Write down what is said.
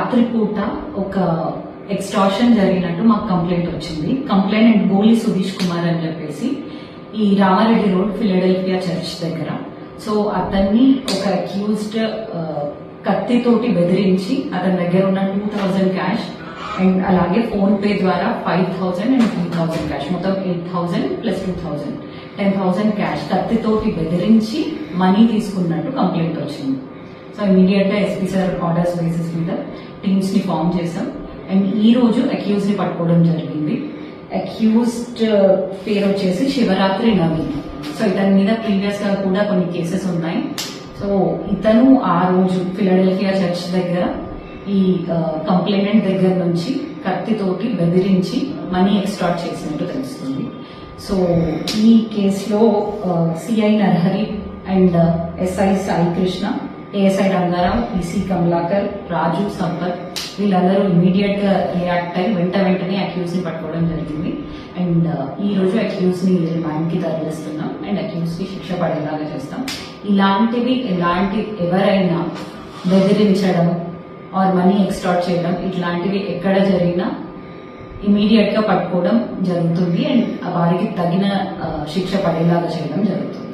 రాత్రిపూట ఒక ఎక్స్టార్షన్ జరిగినట్టు మాకు కంప్లైంట్ వచ్చింది. కంప్లైంట్ గోలి సుధీష్ కుమార్ అని చెప్పేసి ఈ రామారెడ్డి రోడ్ ఫిలడెల్ఫియా చర్చ్ దగ్గర. సో అతన్ని ఒక అక్యూజ్డ్ కత్తితోటి బెదిరించి అతని దగ్గర ఉన్న 2000 క్యాష్ అండ్ అలాగే ఫోన్ పే ద్వారా 5000 అండ్ 3000 క్యాష్, మొత్తం 8000 ప్లస్ 2000 10,000 క్యాష్ కత్తితోటి బెదిరించి మనీ తీసుకున్నట్టు కంప్లైంట్ వచ్చింది. సో ఇమీడియట్ గా ఎస్పీ సార్ ఆర్డర్స్ బేసిస్ మీద టీమ్స్ ని ఫామ్ చేశాం అండ్ ఈ రోజు అక్యూజ్ ని పట్టుకోవడం జరిగింది. అక్యూజ్డ్ పేరు వచ్చేసి శివరాత్రి నవీన్. సో ఇతని మీద ప్రీవియస్ గా కూడా కొన్ని కేసెస్ ఉన్నాయి. సో ఇతను ఆ రోజు ఫిలడెల్ఫియా చర్చ్ దగ్గర ఈ కంప్లైంట్ దగ్గర నుంచి కత్తితోటి బెదిరించి మనీ ఎక్స్ట్రాక్ట్ చేసినట్టు తెలుస్తుంది. సో ఈ కేసులో CI Narahari and SI Sai Krishna, ASI Rangarao, EC Kamalakar, Raju, Sampath వీళ్ళందరూ ఇమీడియట్ గా రియాక్ట్ అయ్యి వెంటనే అక్యూజ్ ని పట్టుకోవడం జరిగింది. అండ్ ఈ రోజు అక్యూజ్ ని రిమాండ్ కి తరలిస్తున్నాం అండ్ అక్యూజ్ కి శిక్ష పడేలాగా చేస్తాం. ఇలాంటివి ఎవరైనా బెదిరించడం ఆర్ మనీ ఎక్స్ట్రాక్ట్ చేయడం ఇట్లాంటివి ఎక్కడ జరిగినా ఇమీడియట్ గా పట్టుకోవడం జరుగుతుంది అండ్ వారికి తగిన శిక్ష పడేలాగా చేయడం జరుగుతుంది.